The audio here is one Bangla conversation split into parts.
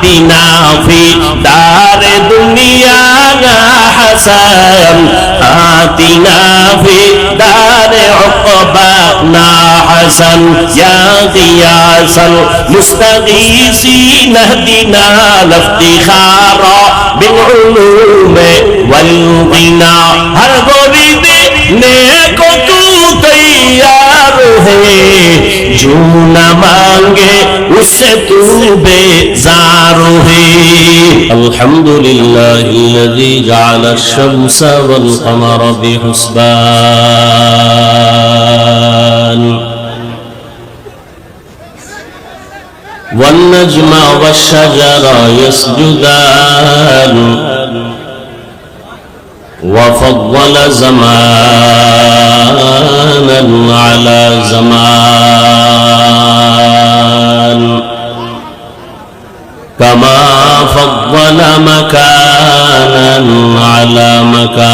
اهدنا في دار دنيا حسن آتنا في دار عقبانا حسن يا غياث المستغيثين اهدنا الافتخار بالعلوم والغنى ہر غریب نیک تو تیار ہے جو نہ مانگے اس سے تو بیزار ہے الحمد للہ الذي جعل الشمس والقمر بحسبان والنجم والشجر يسجدان وفضل زمانا على زمان كما فضل مكانا على مكان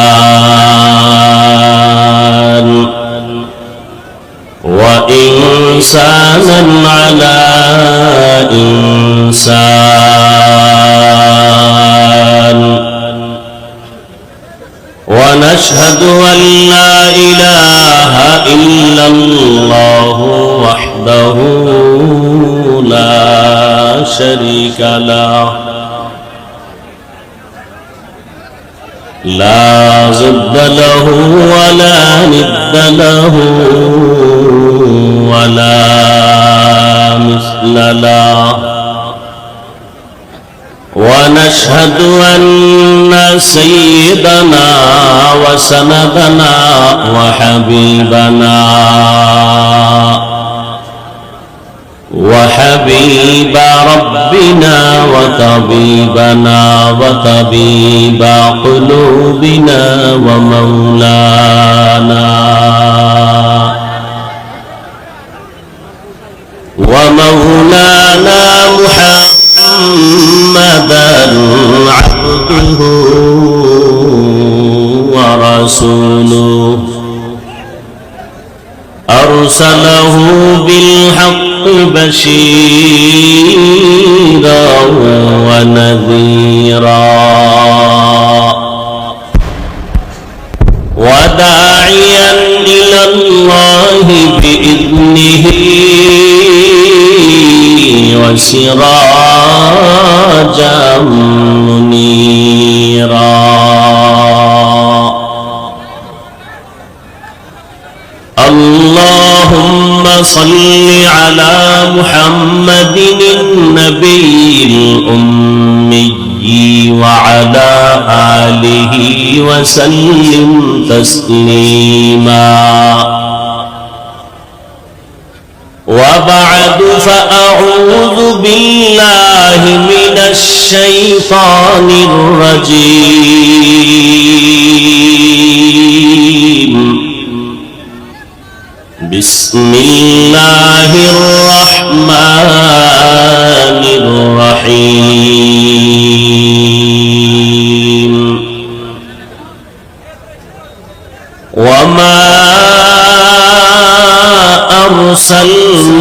وإنسانا على إنسان ونشهد أن لا إله إلا الله وحده لا شريك له لا ضد له ولا ند له ولا مثل له ونشهد أن سيدنا وسندنا وحبيب ربنا وطبيبنا وطبيب قلوبنا ومولانا محمدا عبده ورسوله أرسله بالحق بشيرا ونذيرا وداعيا إلى الله بإذنه وسراجا منيرا اللهم صل على محمد النبي الأمي وعلى آله وسلم تسليما وبعد فأعوذ بالله من الشيطان الرجيم بسم الله الرحمن الرحيم وما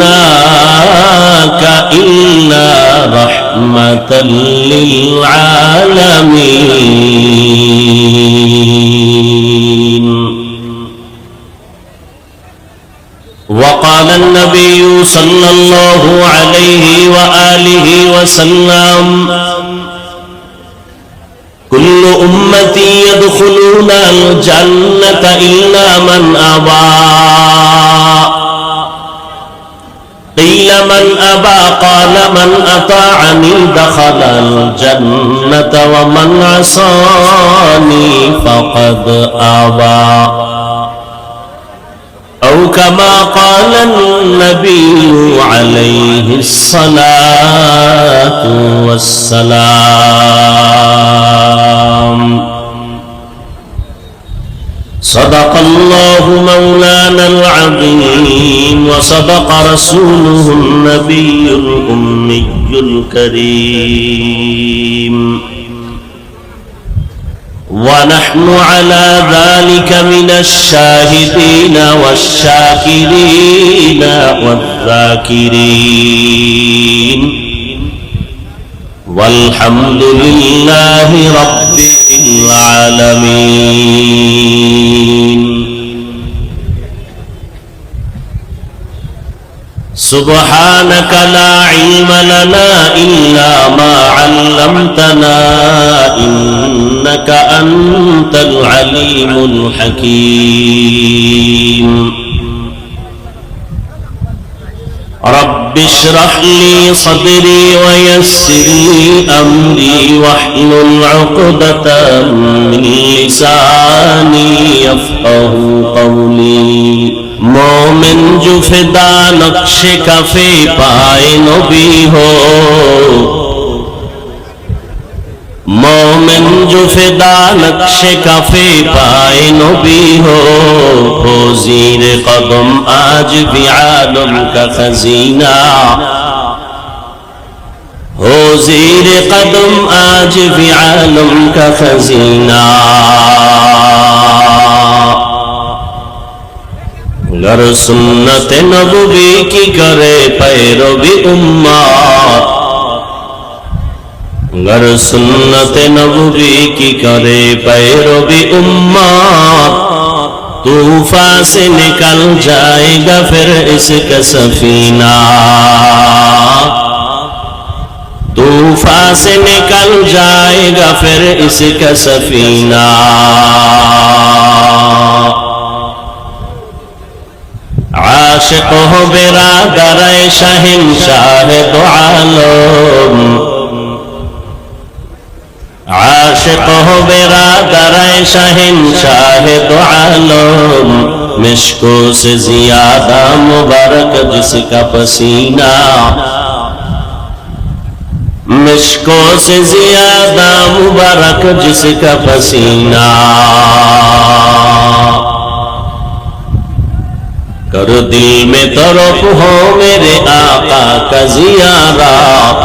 أرسلناك إلا رحمة للعالمين وقال النبي صلى الله عليه وآله وسلم كل أمتي يدخلون الجنة إلا من أبى قيل من أبى قال من أطاعني دخل الجنة ومن عصاني فقد أبى أو كما قال النبي عليه الصلاة والسلام صدق الله مولانا العظيم وصدق رسوله النبي الأمي الكريم ونحن على ذلك من الشاهدين والشاكرين والذاكرين والحمد لله رب العالمين سبحانك لا علم لنا إلا ما علمتنا إنك أنت العليم الحكيم رب اشرح لي صدري ويسر لي أمري واحلل عقدة من لساني يفقه قولي مومن جو فدا نقش کفے پائے نبی ہو مومن جو فدا نقش کفے پائے نبی ہو زیر قدم آج بھی عالم کا خزینہ ہو زیر قدم آج بھی عالم کا خزینہ گر سنت نبوی کی کرے پیروی امت گر سنت نبوی کی کرے پیروی امت طوفان سے نکل جائے گا پھر اس کا سفینہ طوفان سے نکل جائے گا پھر اس کا سفینہ عاشق ہو برادر شہنشاہ دو عالم عاشق ہو برادر شہنشاہ دو عالم مشکوں سے زیادہ مبارک جس کا پسینہ مشکوں سے زیادہ مبارک جس کا پسینہ کر دل میں طرف ہو میرے آقا کا زیارت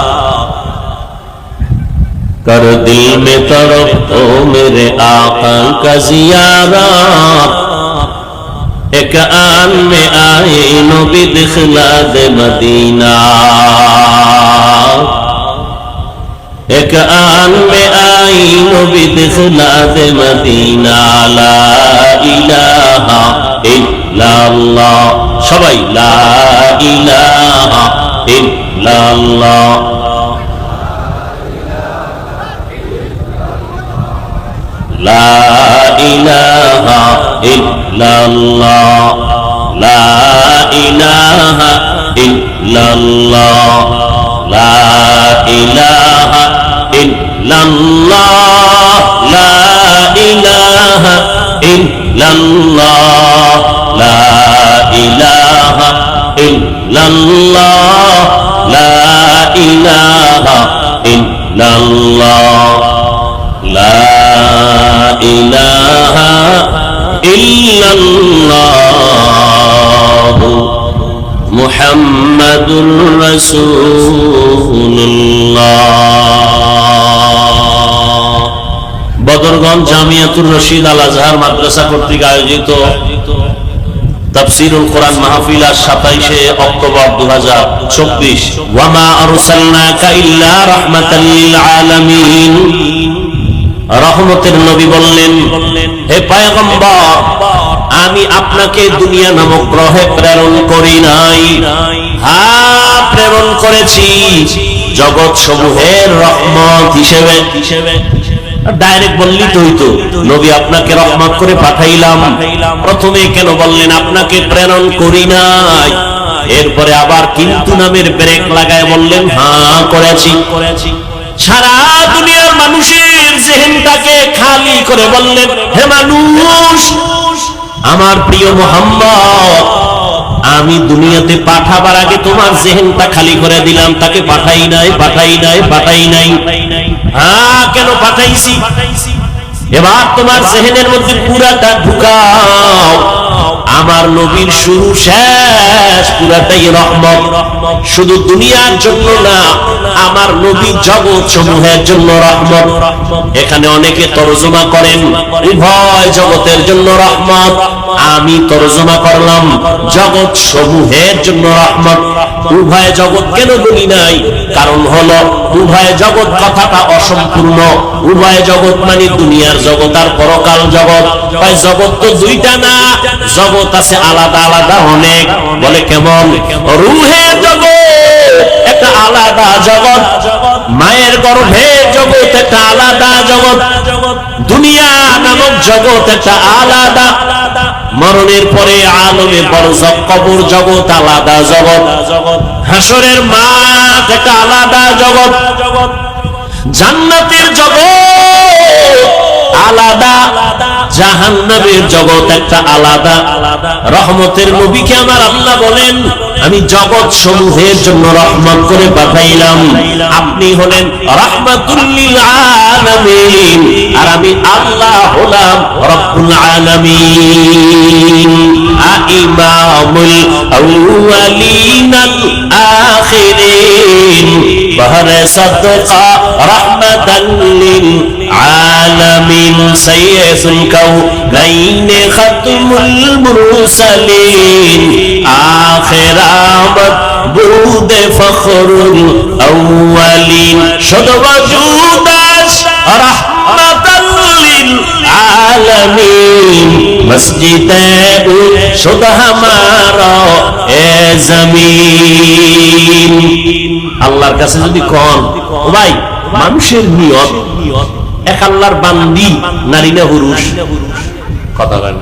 کر دل میں طرف ہو میرے آقا کا زیارت ایک آن میں آئے نبی دخلا دے مدینہ ایک آن میں آئی نبی دخلا دے مدینہ لا الہ الا اللہ সবাই লা ইলাহা ইল্লাল্লাহ লা ইলাহা ইল্লাল্লাহ লা ইলাহা ইল্লাল্লাহ লা ইলাহা ইল্লাল্লাহ লা ইলাহা ইল্লাল্লাহ লা ইলাহা ইল্লাল্লাহ লা ইলাহা ইল্লাল্লাহ লা ইলাহা ইল্লাল্লাহ মুহাম্মাদুর রাসূলুল্লাহ বদরগঞ্জ জামিয়াতুর রশিদ আল আজহার মাদ্রাসা কর্তৃক আয়োজিত তাফসীরুল কোরআন মাহফিল 27 অক্টোবর 2024 ওয়ামা আরসালনাকা ইল্লা রাহমাতাল লিল আলামিন রহমতের নবী বললেন হে পয়গম্বর আমি আপনাকে দুনিয়া নামক গ্রহে প্রেরণ করি নাই হ্যাঁ প্রেরণ করেছি জগৎ সমূহের রহমত হিসেবে ডাইরেক্ট বললি তো হইতো নবী আপনাকে রহমত করে পাঠাইলাম প্রথমে কেন বললেন আপনাকে প্রেরণ করি নাই এরপরে আবার কিন্তু নামের ব্রেক লাগায় বললেন হ্যাঁ করেছি সারা দুনিয়ার মানুষের জেহেনটাকে খালি করে বললেন হে মানুষ আমার প্রিয় মুহাম্মদ আমি দুনিয়াতে পাঠাবার আগে তোমার জেহেনটা খালি করে দিলাম তাকে পাঠাই নাই হ্যাঁ কেন পাঠাইছি এবার তোমার জেহেনের মধ্যে পুরাটা ঢুকাও আমার নবীর শুরু শেষ পুরাটাই রহমত শুধু দুনিয়ার জন্য না আমার নবী জগৎ সমূহের জন্য রহমত। এখানে অনেকে তরজমা করেন উভয় জগতের জন্য রহমত, আমি তরজমা করলাম জগৎ সমূহের জন্য রহমত। উভয় জগৎ কেন বলি নাই? কারণ হলো উভয় জগৎ কথাটা অসম্পূর্ণ। উভয় জগৎ মানে দুনিয়ার জগৎ আর পরকাল জগৎ। তাই জগৎ তো দুইটা না, জগৎ আছে আলাদা আলাদা অনেক। বলে কেমন? রুহের জগৎ একটা আলাদা জগৎ, মায়ের গর্ভে জগৎ একটা আলাদা জগৎ, দুনিয়া নামক জগৎ একটা আলাদা, মরণের পরে আলমে বরজখ কবর জগৎ আলাদা জগৎ, হাসরের মাঠ একটা আলাদা জগৎ, জান্নাতের জগৎ আলাদা, জাহান্নামের জগৎ একটা আলাদা। রহমতের নবীকে আমার আল্লাহ বলেন আমি জগৎ সমূহের জন্য রহমত করে পাঠাইলাম, আপনি হলেন রাহমাতুল লিল আলামিন, আর আমি আল্লাহ হলাম রব্বুল আলামিন। ইমামুল আউয়ালিন আল আখিরিন বাহরে সাদকা রাহমাতাল লিল আলামিন সাইয়্যিদুল কাউনাইন খাতমুল মুরসালিন আখিরামত বুদে ফখরুল আউয়ালিন সদওয়াজুদাস রাহমাতাল লিল আলামিন মসজিদে শুদ হামারা এ জমিন। আল্লাহর কাছে যদি কোন ও ভাই মানুষের নিয়ত এক আল্লাহর বান্দি নারী না পুরুষ, কথা বলেন,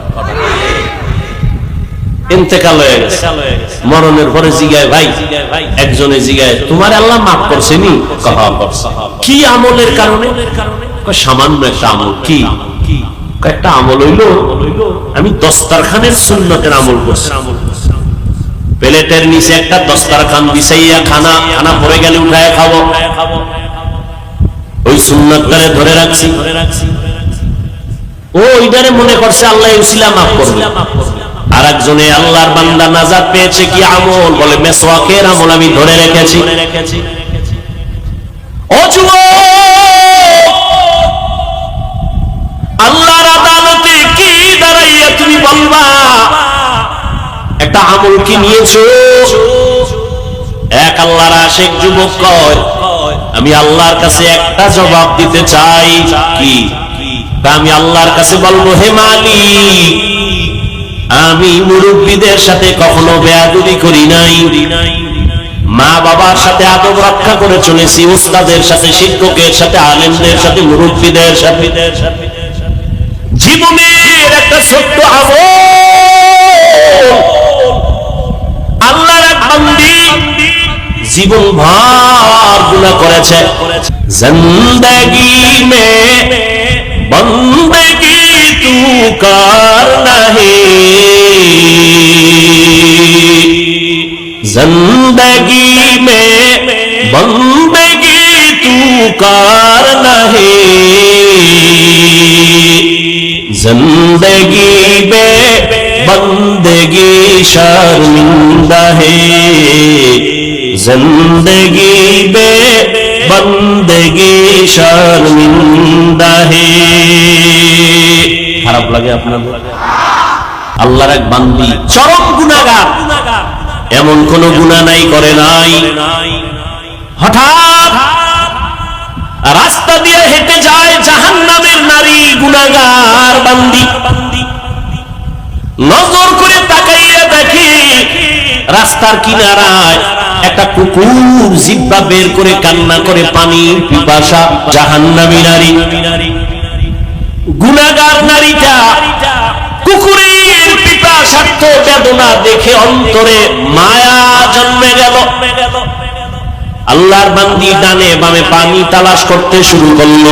ইন্তেকাল হয়ে গেছে, মরণের পরে জিগায় ভাই, একজনে জিগায় তোমার আল্লাহ মাফ করছেনি? কথা করছে। কি আমলের কারণে? সামান্য একটা আমল। কি একটা আমল হইল আমি দস্তারখানের সুন্নতের আমল করছি। প্লেটের নিচে একটা দস্তারখান বিছাইয়া খানা পড়ে গেলে উঠায় খাবো, ওই সুন্নতটারে ধরে রাখছি। ও ওইটারে মনে করছে আল্লাহ উসিলা মাফ করবে। আর একজনে আল্লাহর বান্দা নাজাত পেয়েছে, কি আমল? বলে মেসওয়াকের আমল আমি ধরে রেখেছি। ও যুবক, আল্লাহর আদালতে কি দাঁড়াইয়া তুমি বলবা একটা আমল কি নিয়েছো? এক আল্লাহর আশিক যুবক কয় আমি আল্লাহর কাছে একটা জবাব দিতে চাই। কি? আমি আল্লাহর কাছে বলবো হে মালিক, আমি মুরব্বীদের সাথে কখনো বেয়াদবি করি নাই, মা বাবার সাথে আদব রক্ষা করে চলেছি, উস্তাদের সাথে, শিক্ষকের সাথে, আলেমদের সাথে, মুরব্বীদের সাথে। জীবনের একটা ছোট্ট আমল আল্লাহর এক বান্দি জীবন ভর গুনাহ করেছে। জিন্দেগি মে বন্দেগি তু করনা হে, जिंदगी में बंदगी तू करना है, जिंदगी में बंदगी शर्मिंदा है, जिंदगी में बंदगी शर्मिंदा है। খারাপ লাগে আপনাদের? আল্লাহর এক বান্দি চরম গুনাহগার, এমন কোন গুনাহ নাই করে নাই। হঠাৎ রাস্তা দিয়ে হেঁটে যায় জাহান্নামের নারী গুনাহগার বান্দি, নজর করে তাকাইয়া দেখে রাস্তার কিনারায় একটা কুকুর জিহ্বা বের করে কান্না করে পানি পিপাসা। জাহান্নামী নারী, গুনাহগার নারীটা কুকুরের পিপাসার্থ বেদনা দেখে অন্তরে মায়া জন্মে গেল। আল্লাহর বান্দি ডানে বামে পানি তালাশ করতে শুরু করলো।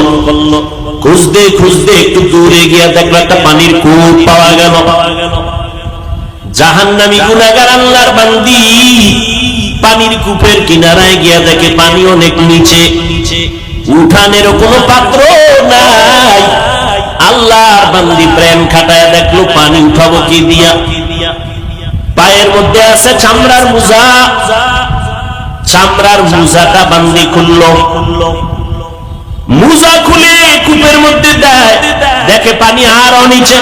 খুঁজতে খুঁজতে একটু দূরে গিয়ে দেখলো একটা পানির কূপ পাওয়া গেল। জাহান্নামী গুনাহগার আল্লাহর বান্দি পানির কূপের কিনারায় গিয়া দেখে পানি অনেক নিচে, উঠানের কোনো পাত্র নাই। আল্লাহর বান্দি প্রেম খাটায় দেখলো পানি উঠাবো কি দিয়া। পায়ের মধ্যে আছে চামড়ার মোজা, চামড়ার মুজাটা বান্দি খুললো, মুজা খুলে কূপের মধ্যে দেয়, দেখে পানি আরো নিচে।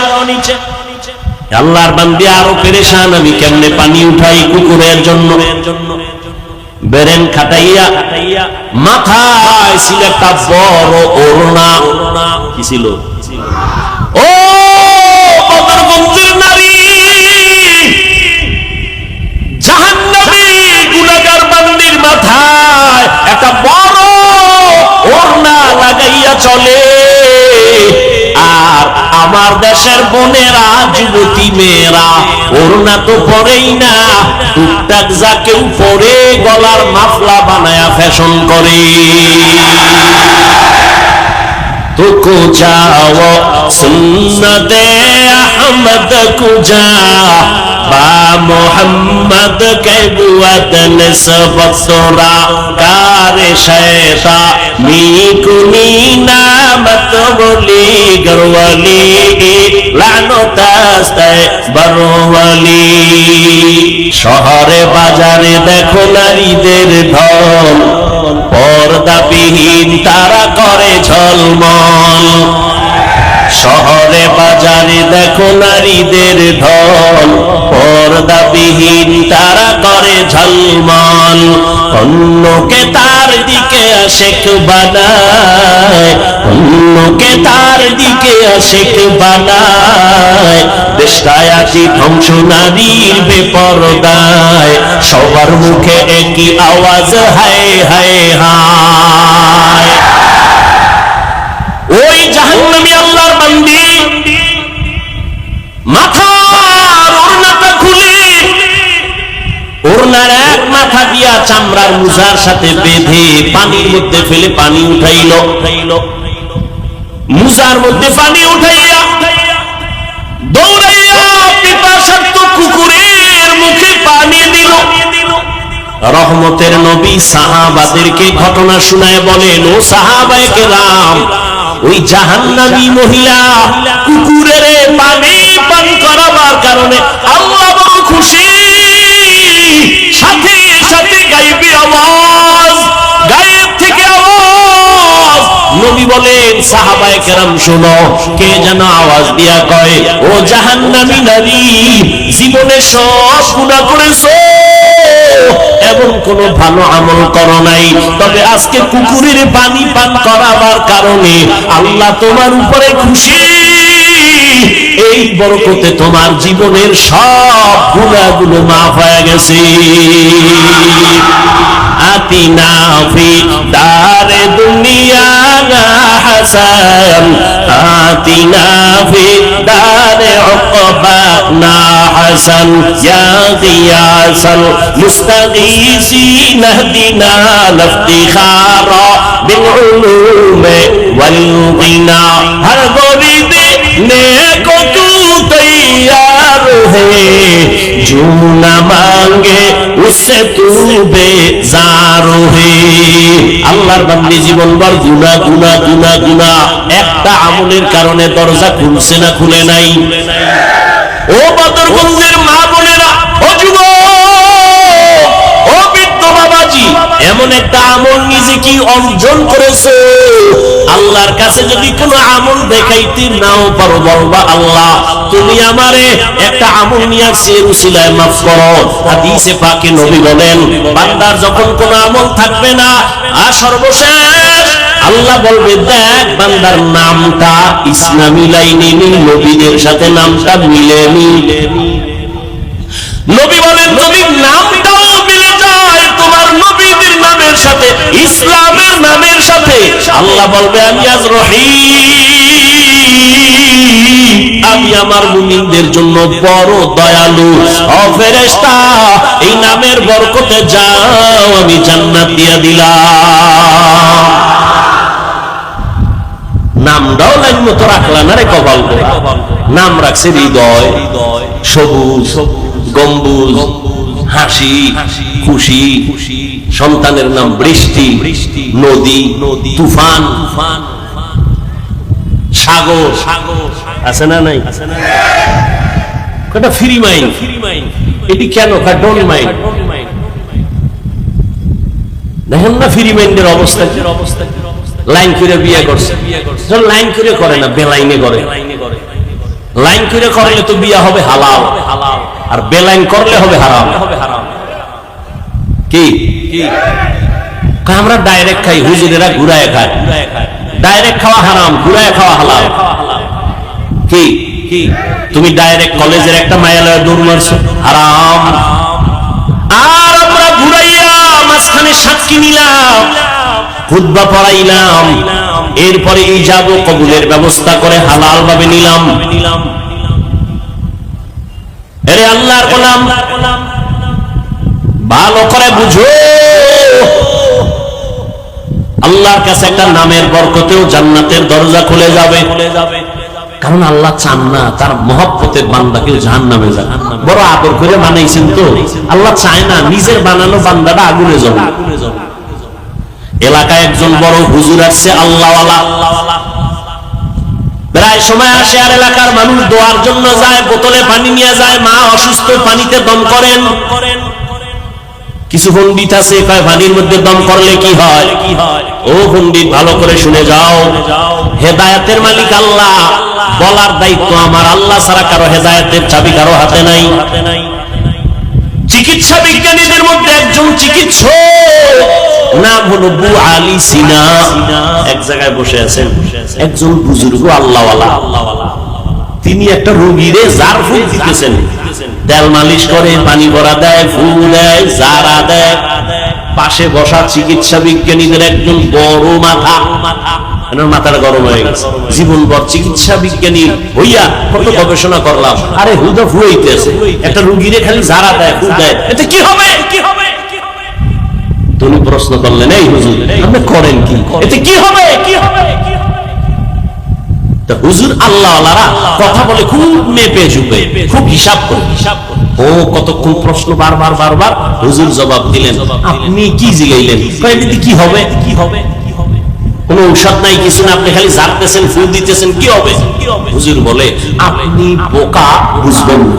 আল্লাহর বান্দি আরো পেরেশান, আমি কেমনে পানি উঠাই কুকুরের জন্য। বেরেন খাটাইয়া মাথায় ছিল একটা বড় ওড়না। কি ছিল? ও বদরগঞ্জের নারী, জাহান্নামী গুনাহগার বান্দির মাথায় একটা বড় ওড়না লাগাইয়া চলে। আর আমার দেশের বোনেরা, যুবতী মেয়েরা ওড়না তো পরেই না, টুকটাক যা কেউ পরে গলার মাফলা বানায়া ফ্যাশন করে। তো কুজাও সুন্নতে আহমদ কুজা বা মোহাম্মদ কে বুয়াত নিসবত তোরা কারে শয়তা মিকুনি নামত বলি গরওয়ালি লানতাস্তে বরওয়ালি। শহরে বাজারে দেখো নারীদের ঢল, পর্দাবিহীন তারা করে ঝলমল। শহরে বাজারে দেখো নারীদের ঢল, পর্দাবিহীন তারা করে ঝলমল। অন্যকে তার দিকে আশিক বানায়, অন্যকে তার দিকে আশিক বানায়। দেশটায় আছি ধ্বংস নারীর বেপরদায়, সবার মুখে একই আওয়াজ হায় হায় হায়। ওই জাহান্নামী আল্লাহর বান্দি মাথার ওড়নাটা খুলে, ওড়নার এক মাথা দিয়া চামড়ার মুজার সাথে বেঁধে পানির মধ্যে ফেলে পানি উঠাইল। মুজার মধ্যে পানি উঠাইয়া দৌড়াইয়া পিপাসার্ত কুকুরের মুখে পানি দিল। রহমতের নবী সাহাবাদেরকে ঘটনা শুনায় বলেন, ও সাহাবায়ে কেরাম, ওই জাহান্নামী মহিলা কুকুরের পানি পান করাবার কারণে আল্লাহ বড় খুশি। সাথে সাথে গায়েবী আওয়াজ, গায়েব থেকে আওয়াজ। নবী বলেন, সাহাবায়ে কেরাম শোনো, কে যেন আওয়াজ দিয়া কয়, ও জাহান্নামী নারী, জীবনে সব গুনাহ করেছো, এমন কোন ভালো আমল করো নাই, তবে আজকে কুকুরের পানি পান করাবার কারণে আল্লাহ তোমার উপরে খুশি। এই বরকতে তোমার জীবনের সব গুনাহগুলো মাফ হয়ে গেছে। আতিনা ফি দারে দুনিয়া না হাসান, আতিনা ফি দারে উকবা না হাসান, ইয়া গিয়াসাল মুস্তাগীসিন ইহদিনা লিফতিখারা বিল উলুমি ওয়াল গিনা। হর গরিবে নেক তু তৈয়ার হে, जो न मांगे उससे तू बेजार है। আল্লাহর বান্দী জীবনভর গুনাহ গুনাহ গুনাহ গুনাহ, একটা আমলের কারণে দরজা খুলছে না খুলে নাই? ও বদরগঞ্জের মা বোনেরা, ও যুবক, ও বৃদ্ধ বাবাজি, এমন একটা আমল নিজে কি অর্জন করেছে? আল্লাহর কাছে যদি কোনো আমল দেখাইতে নাও পারো, বলবা আল্লাহ তুমি আমারে একটা আমল নিয়ে আসছি, এর উসিলায় মাফ করো। হাদিসে পাকে নবী বলেন, বান্দার যখন কোনো আমল থাকবে না, আর সর্বশেষ আল্লাহ বলবে, দেখ বান্দার নামটা ইসলামী লাইনে নবীদের সাথে নামটা মিলেনি। নবী বলেন, যদি নামটাও মিলে যায় তোমার নবীদের নামের সাথে, ইসলামের নামের সাথে, আল্লাহ বলবে, আমি আজ রহিম, আমি আমার মুমিনদের জন্য বড় দয়ালু। ও ফেরেশতা, এই নামের বরকতে যাও, আমি জান্নাত দিয়া দিলাম। নামটাও লাইন মতো রাখলা না রে কপাল করে। নাম রাখছে হৃদয়, সবুজ, গম্বুজ, হাসি, খুশি। সন্তানের নাম বৃষ্টি, নদী, তুফান, সাগর আছে না নাই? এটা ফ্রি মাইন্ড। এটি কেন? Don't mind. দেখেন না ফ্রি মাইন্ডের অবস্থা, লাইন করে বিয়ে করছে, লাইন করে করে না, বেলাইনে করে। লাইন করে করলে তো বিয়ে হবে হালাল, আর বেলাইন করলে হবে হারাম। কি আমরা ডাইরেক্ট খাই, হুজুরেরা ঘুরায় খায়। ডাইরেক্ট খাওয়া হারাম, ঘুরায় খাওয়া হালাল। কি তুমি ডাইরেক্ট কলেজের একটা মায়ালয়ে দৌড় মারছো, হারাম। আর আমরা ঘুরাইয়া মাঝখানে সাক্ষী নিলাম, খুতবা পড়াইলাম, এরপরে ইজাব ও কবুলের ব্যবস্থা করে হালাল ভাবে নিলাম। আরে আল্লাহর গোলাম, ভালো করে বুঝো, আল্লাহর কাছে একটা নামের বরকতেও জান্নাতের দরজা খুলে যাবে। কারণ আল্লাহ চান না তার মহব্বতের বান্দা কেউ জাহান্নামে যায়। বড় আদর করে বানাইছেন তো, আল্লাহ চায় না নিজের বানানো বান্দাটা আগুনে যাবে। এলাকায় একজন বড় হুজুর আসছে, আল্লাহওয়ালা, প্রায় সময় আসে আর এলাকার মানুষ দোয়ার জন্য যায়, বোতলে পানি নিয়ে যায়। মা অসুস্থ, পানিতে দম করেন। কিছু পণ্ডিত আছে কয় পানির মধ্যে দম করলে কি হয়। ও পণ্ডিত, ভালো করে শুনে যাও, হেদায়েতের মালিক আল্লাহ, বলার দায়িত্ব আমার। আল্লাহ ছাড়া কারো হেদায়েতের চাবি কারো হাতে নাই। চিকিৎসা বিজ্ঞানীদের মধ্যে একজন চিকিৎসক, নাম হলো বু আলী সিনা, এক জায়গায় বসে আছেন। একজন বুজুর্গ আল্লাহওয়ালা, তিনি একটা রোগীরে জার ফুল দিতেছেন, তেল মালিশ করে, পানি ভরা দেয়, ফুল দেয়, জারা দেয়। পাশে বসা চিকিৎসা বিজ্ঞানীদের একজন বড় মাথা, মাথাটা গরম হয়ে গেছে। জীবনভর চিকিৎসা বিজ্ঞানী হইয়া কত গবেষণা করলাম, আরে হুদা ফুয়াইতেছে, একটা রোগীরে খালি জারা দেয়, ফুল দেয়, এতে কি হবে? তুমি প্রশ্ন করলেন, এই হুজুর আপনি করেন কি, এতে কি হবে? হুজুর আল্লাহওয়ালারা কথা বলে খুব মেপে ঝুপে, খুব হিসাব করে। ও কতক্ষণ প্রশ্ন বারবার বারবার, হুজুর জবাব দিলেন। আপনি কি জিগাইলেন? এতে কি হবে? কোন ঔষধ নাই, কিছু না, আপনি খালি ঝাড়তেছেন, ফুল দিতেছেন, কি হবে? হুজুর বলে, আপনি বোকা, বুঝবেন না।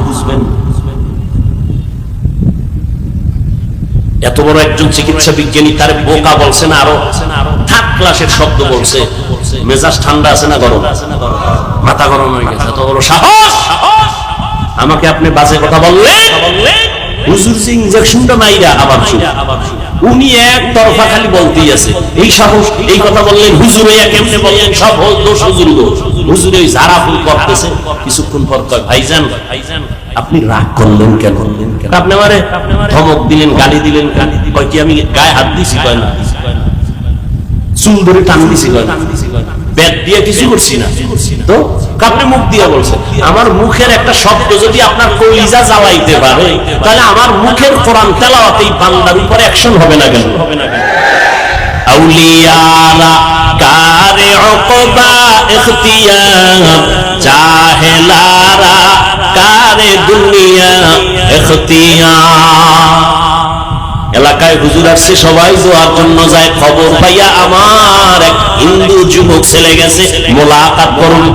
এত বড় একজন চিকিৎসা বিজ্ঞানী তার বোকা বলছে না, আরো থার্ড ক্লাসের শব্দ বলছে। মেজাজ ঠান্ডা আছে না গরম? মাথা গরম হয়ে গেছে। এত বড় সাহস আমাকে আপনি বাজে কথা বললেন। হুজুর যে ইনজেকশনটা মাইরা আবার উনি এক তরফা খালি বলতেই আছে, এই সাহস, এই কথা বললেন, হুজুর কেমনে বললেন, সব দোষ হুজুর। হুজুর ওই জারা ফুল করতেছে। কিছুক্ষণ পর কয়, ভাইজান আপনি রাগ করলেন কেন? আপনি আমারে ধমক দিলেন, গালি দিলেন। কয় কি আমি গায়ে হাত দিছি? কয় না। চুল ধরে টান দিছি? কয় না। ব্যাট দিয়ে কিছু করছি না তো। আপনি মুখ দিয়ে বলছেন। আমার মুখের একটা শব্দ যদি আপনার কলিজা জ্বালাইতে পারে, তাহলে আমার মুখের কোরআন তেলাওয়াতে এই বান্দার উপরে অ্যাকশন হবে না কেন? আউলিয়ারা কারে উকবা ইখতিয়ার, জাহেলারা কারে দুনিয়া ইখতিয়ার। এলাকায় হুজুর আসছে, সবাই দোয়ার জন্য যায়। খবর পাইয়া আমার এক হিন্দু যুবক ছেলে গেছে, মোলাকাত করুন।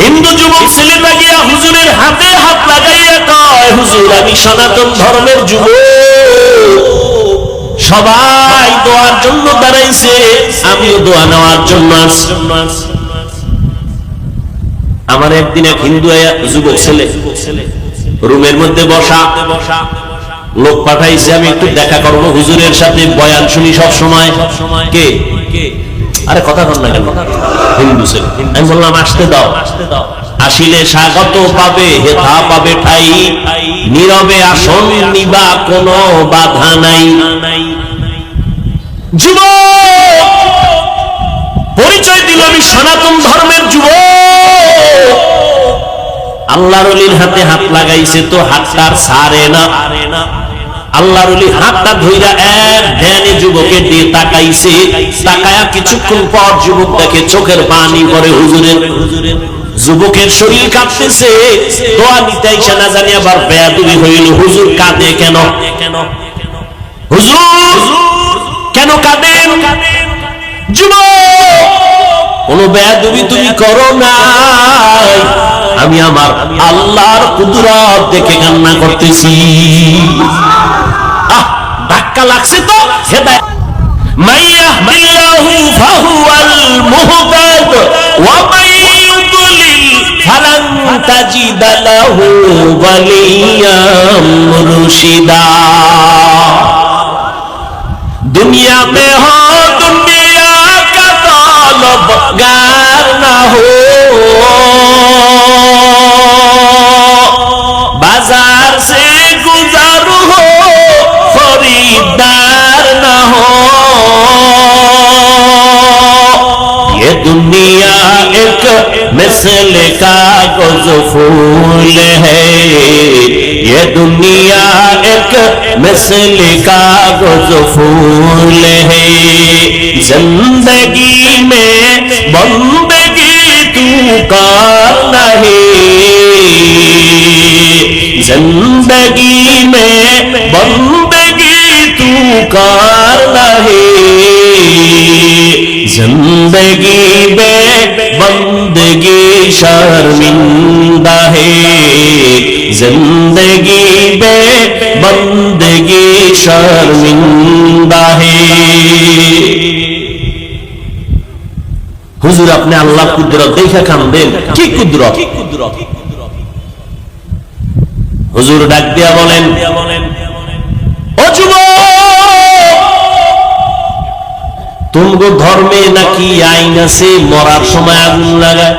হিন্দু যুবক ছেলেটা গিয়া হুজুরের হাতে হাত লাগাইয়া কয়, হুজুর আমি সনাতন ধর্মের যুবক, সবাই দোয়ার জন্য দাঁড়াইছে, আমিও দোয়া নেওয়ার জন্য আসছি। আমার একদিন এক হিন্দু যুবক ছেলে রুমের মধ্যে বসা, লোক পাঠাইছে আমি একটু দেখা করবো হুজুরের সাথে, বয়ান শুনি সব সময়। কে? আরে কথা কর না কেন? হিন্দু ছেলে। আমি বললাম আসতে দাও। আসিলে স্বাগত পাবে, হেথা পাবে ঠাই, নীরবে আসন নিবা কোনো বাধা নাই। যুবক পরিচয় দিল, আমি সনাতন ধর্মের যুবক। আল্লাহর ওলির হাতে হাত লাগাইছে তো হাতটা ছাড়ে না। আল্লাহর ওলি হাতটা ধইরা এক ধ্যানে যুবকের দিয়ে তাকাইছে। তাকায়া কিছুক্ষণ পর যুবক দেখে চোখের পানি পড়ে হুজুরের। যুবকের শরীর কাঁপতেছে, দোয়া নিতে আইসা না জানি আবার বেয়াদবি হইল। হুজুর কাঁদে কেন? হুজুর কেন কাঁদেন? যুবক কোন বেয়াদবি তুমি করো না, আমি আমার আল্লাহর কুদরত দেখে কান্না করতেছি। ধাক্কা ধাক্কা লাগছে তো হেদায়েত মাইয়াহদিল্লাহু ফাহুয়াল মুহতাদ ওয়া মাইয়ুদ্লিল ফালান তাজিদা লাহু ওয়ালিয়াম মুরশিদা। दुनिया में हो दुनिया का तलबगार ना हो, बाजार से गुजर हो खरीदार ना हो। ये दुनिया एक मिसल कागज फूल है, ये दुनिया एक मिसल कागज फूल है। जिंदगी में बंदगी तू करना है, जिंदगी में बंदगी तू करना है। जिंदगी में बंदगी शर्मिंदा है, जिंदगी में बंदगी शर्मिंदा है। हुजूर अपने अल्लाह कुदरत देखा कांदेन, की कुदरत। हुजूर डाक दिया बोलेन, ओ যুবক, तुमको धर्मे नाकि आईन আছে মরার সময় আগুন লাগায়?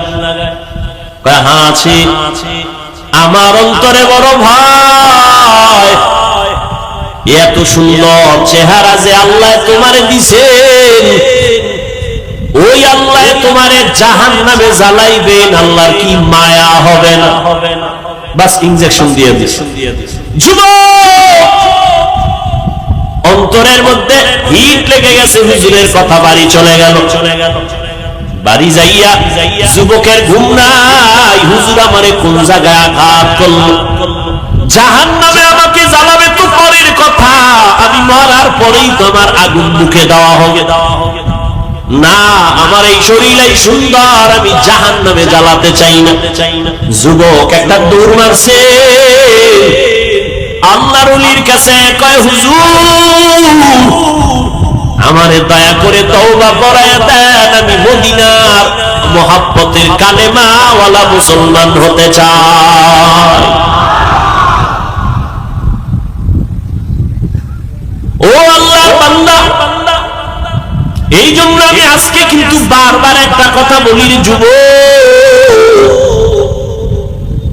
হ্যাঁ আছে। আমার অন্তরে বড় ভয়, এত সুন্দর চেহারা যে আল্লাহ তোমারে দিছেন, ওই আল্লাহ তোমারে জাহান্নামে জ্বালাইবেন, আল্লাহর কি মায়া হবে না? বাস ইনজেকশন দিয়ে দিছে। যুবক, অন্তরের মধ্যে হিট লেগে গেছে, হুজুরের কথা বাড়ি চলে গেল। বাড়ি যাইয়া যুবকের ঘুম নাই, হুজুর আমারে কোন জায়গায় আঘাত করলো, জাহান্নামে আমাকে জ্বালাবে তো পরের কথা, আমি মরার পরেই তোমার আগুন মুখে দেওয়া হবে না, আমার এই শরীরই সুন্দর, আমি জাহান্নামে জ্বালাতে চাই না। যুবক একটা দৌড় মারছে, আল্লাহর ওলির কাছে কয়, হুজুর আমারে দয়া করে তওবা করায় দেন, আমি মদিনার মুহাব্বতের কালেমা ওয়ালা মুসলমান হতে চাই। ও আল্লাহর বান্দা, এই জন্য আমি আজকে কিন্তু বারবার একটা কথা বলি, যুবক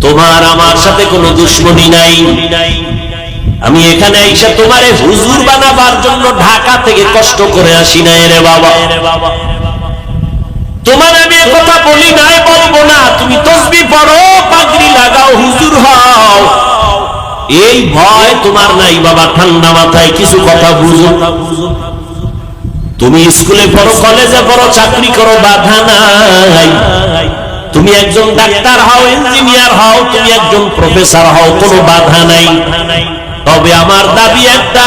তোমার আমার সাথে কোনো দুশ্মনী নাই, আমি এখানে আইসা তোমারে হুজুর বানাবার জন্য ঢাকা থেকে কষ্ট করে আসি নাই রে বাবা। তোমার আমি কথা বলি নাই, বলবো না, তুমি তসবিহ পড়ো, পাগড়ি লাগাও, হুজুর হও, এই ভয় তোমার নাই বাবা। ঠান্ডা মাথায় কিছু কথা বুঝো। তুমি স্কুলে পড়ো, কলেজে পড়ো, চাকরি করো, বাধা নাই। তুমি একজন ডাক্তার হও, ইঞ্জিনিয়ার হও, তুমি একজন প্রফেসর হও, কোনো বাধা নাই। তবে আমার দাবি একটা,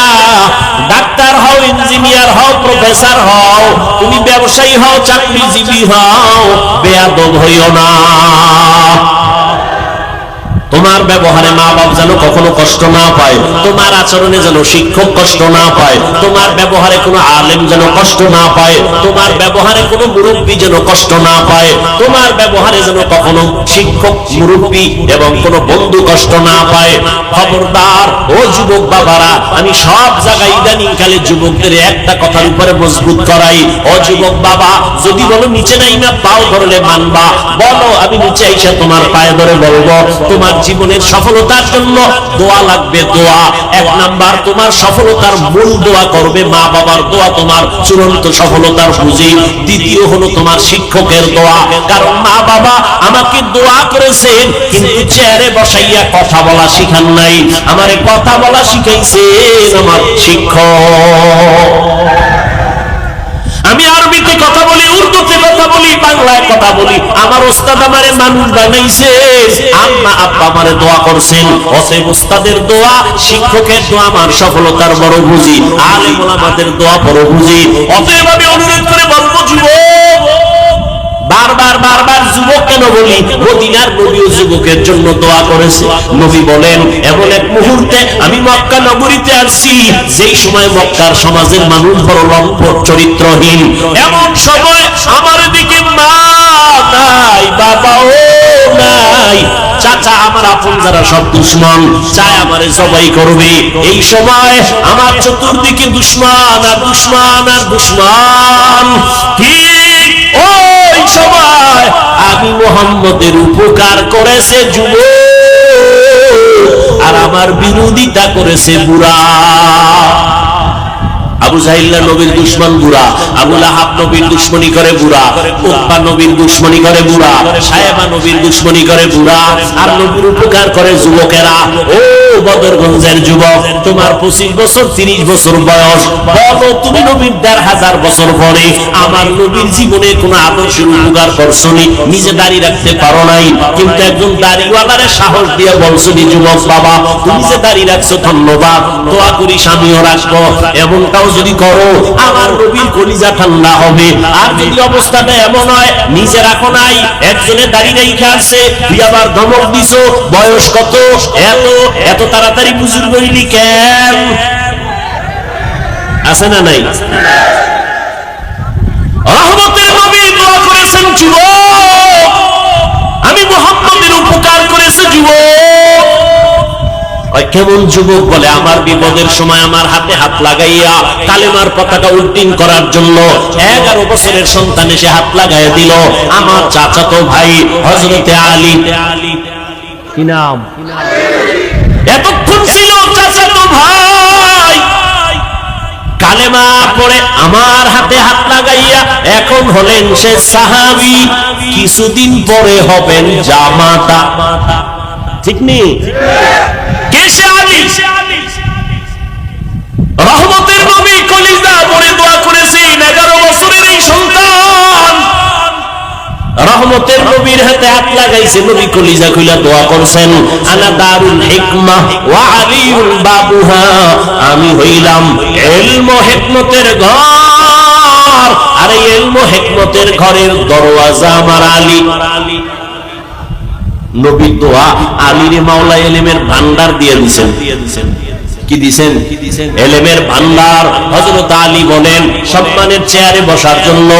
ডাক্তার হও, ইঞ্জিনিয়ার হও, প্রফেসর হও, তুমি ব্যবসায়ী হও, চাকরিজীবী হও, বেয়াদব হইও না। তোমার ব্যবহারে মা বাপ যেন কখনো কষ্ট না পায়, তোমার আচরণে যেন শিক্ষক কষ্ট না পায়, তোমার ব্যবহারে কোনো আলেম যেন কষ্ট না পায়, তোমার ব্যবহারে কোনো মুরব্বী যেন কষ্ট না পায়, তোমার ব্যবহারে যেন কখনো শিক্ষক, মুরব্বী এবং কোনো বন্ধু কষ্ট না পায়। খবরদার ও যুবক বাবারা, আমি সব জায়গায় ইদানিং কালে যুবকদের একটা কথার উপরে মজবুত করাই, ও যুবক বাবা, যদি বলো নিচে নাই না পাও ধরলে মানবা, বলো আমি নিচে আইসা তোমার পায়ে ধরে বলবো। তোমার জীবনের সফলতার জন্য দোয়া লাগবে, দোয়া। এক নাম্বার, তোমার সফলতার মূল দোয়া করবে মা বাবার দোয়া, তোমার চূড়ান্ত সফলতার পুঁজি। দ্বিতীয় হলো তোমার শিক্ষকের দোয়া, কারণ মা বাবা আমাকে দোয়া করেছেন কিন্তু চেয়ারে বসাইয়া কথা বলা শিখান নাই, আমারে কথা বলা শিখাইছেন আমার শিক্ষক। আমি আরবিতে কথা বলি, উর্দুতে কথা বলি, বাংলায় কথা বলি, আমার ওস্তাদ আমারে মানুষ বানাইছে, আম্মা আব্বা আমারে দোয়া করছেন। অতএব ওস্তাদের দোয়া, শিক্ষকের দোয়া আমার সফলতার বড় পুঁজি, আলেম ওলামাদের দোয়া বড় পুঁজি। অতএব আমি অনুরোধ করে বলবো, যুবক বারবার যুবক কেন বলি? মদিনার নবীও যুবকের জন্য দোয়া করেছে। নবী বলেন, এমন এক মুহূর্তে আমি মক্কা নগরীতে আসছি, যেই সময় মক্কার সমাজের মানুষ বড় লম্পট, চরিত্রহীন। এমন সময় আমার দিকে মা নাই, বাবাও নাই, চাচা আমার আপন যারা সব দুশ্মন, চায় আমারে জবাই করবে। এই সময় আমার চতুর্দিকে দুশ্মন আর দুশ্মন আর দুশ্মন। ঠিক ওই সময় আমি মুহাম্মদের উপকার করেছে যুবক, আর আমার বিরোধিতা করেছে বুড়া। আবু জাহিল নবীর দুশমন বুড়া, আবু লাহাব নবীর দুশমনি করে বুড়া, উতবা নবীর দুশমনি করে বুড়া, সায়েবা নবীর দুশমনি করে বুড়া, আর নবীর উপকার করে যুবকেরা। ও বদরগঞ্জের যুবক, তোমার 25 বছর 30 বছর বয়স, বলো তুমি নবীর 1500 বছর পরে আমার নবীর জীবনে কোন আদর্শের উপকার করছনি? নিজে দাঁড়িয়ে রাখতে পারো নাই, কিন্তু একজন দাড়িওয়ালারে সাহস দিয়ে বলছনি, যুবক বাবা তুমি যে দাঁড়িয়ে রাখছো ধন্যবাদ, দোয়া করি স্বামীও রাখবো। এমনটাও যদি করো আমার নবীর কলিজা ঠান্ডা হবে। আর যদি অবস্থাটা এমন হয় নিজে রাখো নাই, একজনের দাঁড়িয়ে রেখে আসছে, তুই আবার ধমক দিছো, বয়স কত, এত তাড়াতাড়ি বুজুর্গ হইলি কেন? আছে না নাই? রহমতের নবী দোয়া করেছেন যুবক, আমি মুহাম্মদের উপকার করেছি যুবক। কেমন যুবক? বলে আমার বিপদের সময় আমার হাতে হাত লাগাইয়া কালেমার পতাকা উড্ডীন করার জন্য 11 বছরের সন্তান এসে হাত লাগাইয়া দিল আমার চাচাতো ভাই হযরতে আলী। কি নাম? এতক্ষণ ছিল চাচাতো ভাই, কালেমা পড়ে আমার হাতে হাত লাগাইয়া এখন হলেন সে সাহাবী, কিছুদিন পরে হবেন জামাতা। ঠিক নেই? রহমতের নবী কলিজা পড়ে দোয়া করেছেন 11 বছরের এই সন্তান রহমতের নবীর হাতে হাত লাগাইছে, নবী কলিজা খুলে দোয়া করছেন, আনা দারুল হিকমা ওয়া আলিউল বাবুহা, আমি হইলাম ইলম ও হিকমতের ঘর, আর এই ইলম ও হিকমতের ঘরের দরওয়াজা আমার আলী। নবীর দোয়া আলীর মাওলা ইলমের ভান্ডার দিয়ে দিয়েছেন। কি দিয়েছেন? ইলমের ভান্ডার। হযরত আলী বলেন, সম্মানের চেয়ারে বসার জন্য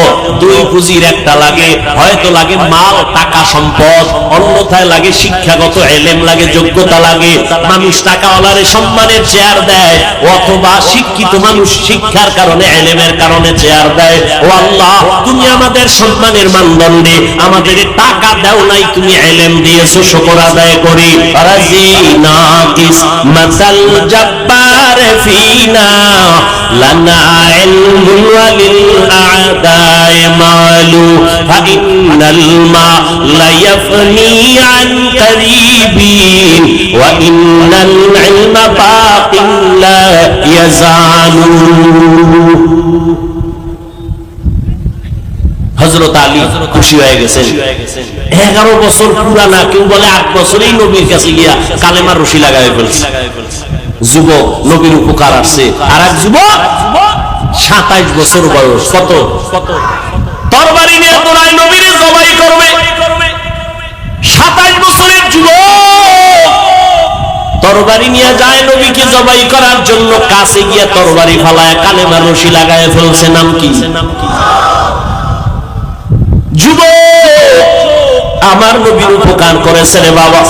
2 পুঁজির একটা লাগে, হয়তো লাগে মাল, টাকা, সম্পদ, অন্যথায় লাগে শিক্ষাগত ইলম লাগে, যোগ্যতা লাগে। মানুষ টাকাওয়ালারে সম্মানের চেয়ার দেয়, অথবা শিক্ষিত মানুষ শিক্ষার কারণে, ইলমের কারণে চেয়ার দেয়। ও আল্লাহ, তুমি আমাদের সম্মানের মানদণ্ডে আমাদের টাকা দাও নাই, তুমি ইলম দিয়েছো, শুকর আদায় করি। রাজিনা কিসমাতাল জাব্বার ফিনা লানা ইলমুন ওয়ালিল আ'দাই মালু ফাইন্নাল মা লা ইয়াফনি আন কারীবিন ওয়া ইন্নাল ইলমা বাকিন লা ইয়াজালু। হযরত আলী খুশি হয়ে গেছেন। 11 বছর পুরানা, কেউ বলে 8 বছরেই নবীর কাছে গিয়া কালেমার রশি লাগায় ফেলছে। যুবক, নবীর উপকার আসছে। আর এক যুবক 27 বছর বয়স, কত তরবারি নিয়ে তোরাই নবীর জবাই করবে। 27 বছরের যুবক তরবারি নিয়ে যায় নবীকে জবাই করার জন্য, কাছে গিয়া তরবারি ফালায় কালেমার রশি লাগায় ফেলছে। নাম কি? যুবক, আমার নবীর উপকার করেছে রে বাবা।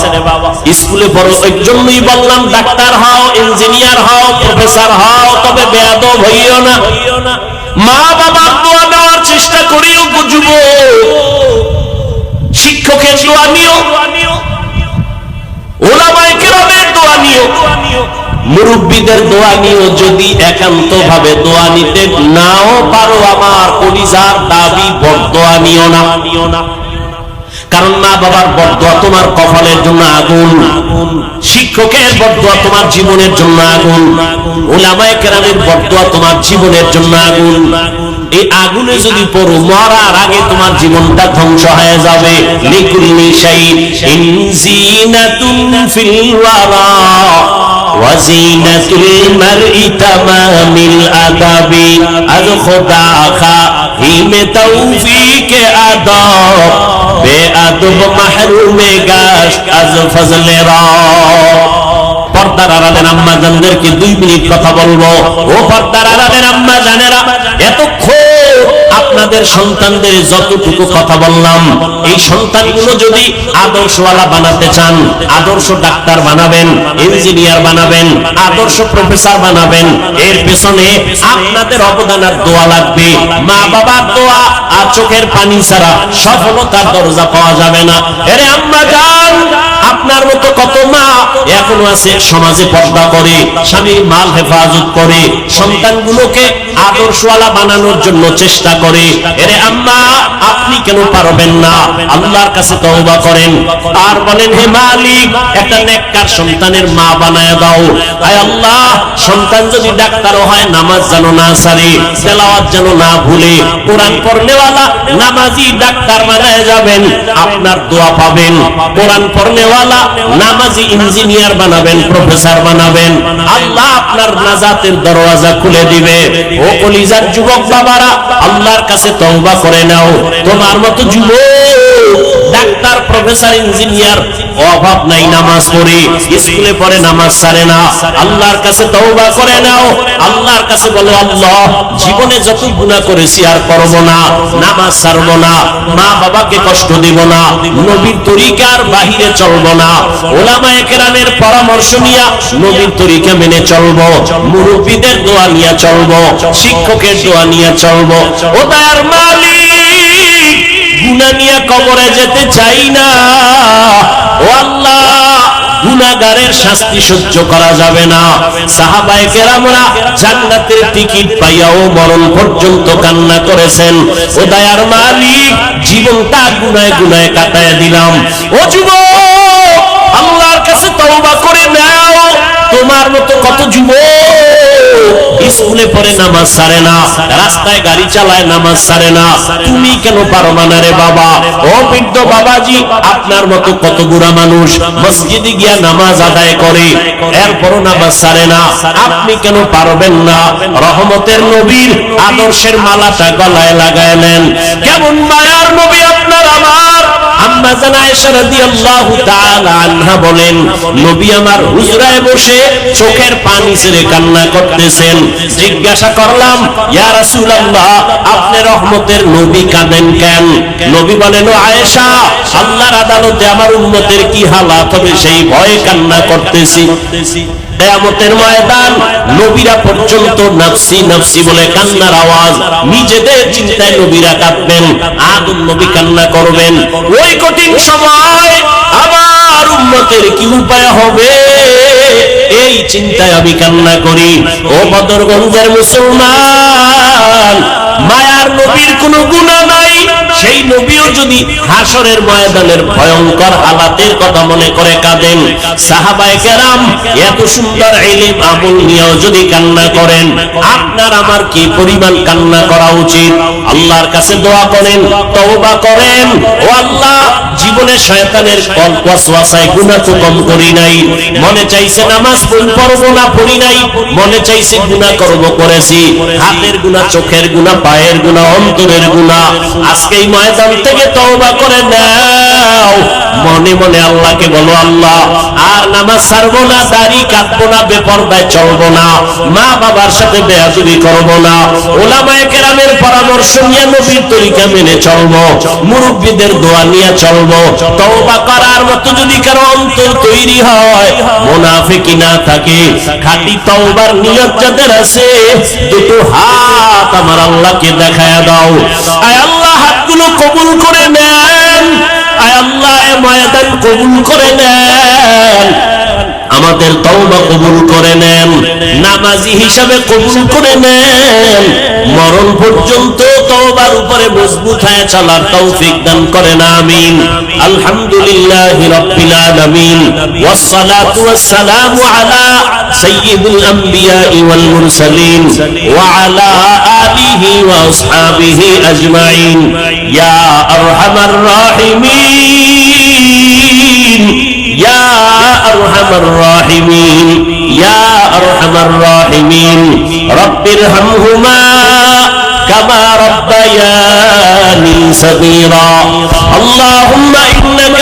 স্কুলে পড়ো, ওই জন্যই বললাম ডাক্তার হও, ইঞ্জিনিয়ার হও, প্রফেসর হও, তবে বেয়াদব হইও না। মা বাবার দোয়া নেওয়ার চেষ্টা করিও যুবক, শিক্ষকের দোয়া নিও, ওলামায়ে কেরামের দোয়া নিও, মুরব্বীদের দোয়া নিও। যদি একান্ত ভাবে দোয়া নিতে নাও পারো, আমার কলিজার দাবি বদদোয়া নিও না। কারণ মা বাবার বদদোয়া তোমার কপালের জন্য আগুন, শিক্ষকের বদদোয়া তোমার জীবনের জন্য আগুন, উলামায়ে কেরামের বদদোয়া তোমার জীবনের জন্য আগুন। এই আগুনে যদি পড়ো, মরার আগে তোমার জীবনটা ধ্বংস হয়ে যাবে। লিকুল্লি শাইইন জিনাতুন ফিল ওয়ারা ওয়া জিনাতুল মারই তামামিল আদাবি। আজ খোদা খা হিমে তৌফিকে আদব বেআদব মাহরুমে গাশ আজ ফজলে রব। পর্দার আড়ালের আম্মা জানদেরকে 2 মিনিট কথা বলবো। ও পর্দার আড়ালের আম্মা জানেরা, এতক্ষণ আপনাদের সন্তানদের যতটুকু কথা বললাম, এই সন্তানগুলো যদি আদর্শওয়ালা বানাতে চান, আদর্শ ডাক্তার বানাবেন, ইঞ্জিনিয়ার বানাবেন, আদর্শ প্রফেসর বানাবেন, এর পেছনে আপনাদের অবদান আর দোয়া লাগবে। মা বাবার দোয়া আর চোখের পানি ছাড়া সফলতার দরজা পাওয়া যাবে না। এরে আম্মা জান, আপনার মতো কত মা এখনো আছে সমাজে পর্দা করে, স্বামীর মাল হেফাজত করে, সন্তানগুলোকে আদর্শওয়ালা বানানোর জন্য চেষ্টা করে। এরে আম্মা, আপনি কেন পারবেন না? আল্লাহর কাছে তওবা করেন আর বলেন, হে মালিক, একটা নেককার সন্তানের মা বানায় দাও। আয় আল্লাহ, সন্তান যদি ডাক্তারও হয়, নামাজ যেন না ছাড়ে, তেলাওয়াত যেন না ভুলে, কোরআন পড়নেওয়ালা নামাজি ডাক্তার বানায় যাবেন, আপনার দোয়া পাবেন। কোরআন পড়নেওয়ালা নামাজি ইঞ্জিনিয়ার বানাবেন, প্রফেসর বানাবেন, আল্লাহ আপনার নাজাতের দরওয়াজা খুলে দিবে। ও কলিজার যুবক বাবারা, আল্লাহর কাছে তওবা করে নাও। তোমার মতো যুবক ডাক্তার, প্রফেসর, ইঞ্জিনিয়ার অভাব নাই, নামাজ পড়ে, স্কুলে পড়ে, নামাজ ছাড়ে না। আল্লাহর কাছে তওবা করে নাও। আল্লাহর কাছে বলো, আল্লাহ, জীবনে যত গুনাহ করেছি আর করব না, নামাজ ছাড়ব না, মা বাবাকে কষ্ট দিব না, নবীর তরিকার বাহিরে চলব না, ওলামায়ে কেরামের পরামর্শ নিয়ে নবীর তরিকা মেনে চলব, মুরব্বিদের দোয়া নিয়ে চলব, শিক্ষকের দোয়া নিয়ে চলব। ও দয়ার মালিক, গুনাহ নিয়ে কবরে যেতে চাই না। ও আল্লাহ, গুনাহগারের শাস্তি সহ্য করা যাবে না। সাহাবায়ে কেরামরা জান্নাতের টিকিট পাইয়াও মরণ পর্যন্ত কান্না করেছেন। ও দয়ার মালিক, জীবনটা গুনাহে গুনাহে কাটায় দিলাম। ও যুবক, আল্লাহর কাছে তওবা করে নাও। তোমার মতো কত যুবক স্কুলে পড়ে নামাজ ছাড়ে না, রাস্তায় গাড়ি চালায় নামাজ ছাড়ে না, তুমি কেন পারবা না রে বাবা? ও বৃদ্ধ বাবাজি, আপনার মতো কত বুড়া মানুষ মসজিদে গিয়া নামাজ আদায় করে, এরপরও নামাজ ছাড়ে না, আপনি কেন পারবেন না? রহমতের নবীর আদর্শের মালাটা গলায় লাগায় নেন। কেমন মায়ার নবী আপনার আমার! আম্মা জান আয়েশা রাদিয়াল্লাহু তাআলা আনহা বলেন, নবী আমার হুজরায় বসে চোখের পানি ছেড়ে কান্না করতেছেন। জিজ্ঞাসা করলাম, ইয়া রাসূলুল্লাহ, আপনি রহমতের নবী কাঁদেন কেন? নবী বলেন, ও আয়েশা, আল্লাহর আদালতে আমার উম্মতের কি হালাত হবে সেই ভয়ে কান্না করতেছি। কিয়ামতের ময়দান নবীরা পর্যন্ত নাফসি নাফসি বলে কান্নার আওয়াজ, নিজেদের চিন্তায় নবীরা কাঁদবেন, আদম নবী কান্না করবেন। ওই কঠিন সময় আমার উম্মতের কি উপায় হবে, এই চিন্তায় আমি কান্না করি। ও বদরগঞ্জের মুসলমান, মায়ার নবীর কোনো গুনাহ নাই, সেই নবীও যদি হাসরের ময়দানের ভয়ঙ্কর হালাতের কথা মনে করে কাঁদেন, সাহাবায়ে কেরাম এত সুন্দর ইলম আমল নিয়েও যদি কান্না করেন, আপনার আমার কি পরিমাণ কান্না করা উচিত? আল্লাহর কাছে দোয়া করেন, তওবা করেন। ও আল্লাহ, জীবনে শয়তানের ওয়াসওয়াসায় গুনাহ তো কম করি নাই, মনে চাইছে নামাজ পড়ব না, পড়ি নাই, মনে চাইছে গুনাহ করব, করেছি, হাতের গুনাহ, চোখের গুনাহ, পায়ের গুনাহ, অন্তরের গুনাহ। আজকে এই ময়দান থেকে তওবা করে নাও। মনে মনে আল্লাহকে বলো, আল্লাহ, আর নামাজ ছাড়বো না, দাড়ি কাটবো না, বেপরদায় চলবো না, মা বাবার সাথে বেয়াদবি করবো না, ওলামায়ে কেরামের পরামর্শ নিয়ে নবীর তরিকা মেনে চলবো, মুরব্বিদের দোয়া নিয়ে চলবো। তওবা করার মতো যদি কারো অন্তর তৈরি হয়, মুনাফিকি না থাকে, খাঁটি তওবার নিয়ত যাদের আছে, দুটো হাত আমার আল্লাহকে দেখায়া দাও। আয় আল্লাহ, হাতগুলো কবুল করে নেন। আয় আল্লাহ, এ ময়দান কবুল করে নেন। আমাদের তওবা কবুল করে নেন, নামাজি হিসাবে কবুল করে নেন। মরণ পর্যন্ত তওবার উপরে মজবুত হয়ে চলার তৌফিক দান করেন, আমিন। আলহামদুলিল্লাহি রাব্বিল আলামিন, ওয়াসসালাতু ওয়াসসালামু আলা সাইয়্যিদিল আমবিয়া ওয়াল মুরসালিন ওয়া আলা আলিহি ওয়া আসহাবিহি আজমাইন। ইয়া আরহামার রাহিমিন, ইয়া আরহামার রাহিমিন, ইয়া আরহামার রাহিমিন। রব্বিরহামহুমা كما ربياني صغيرا اللهم إنك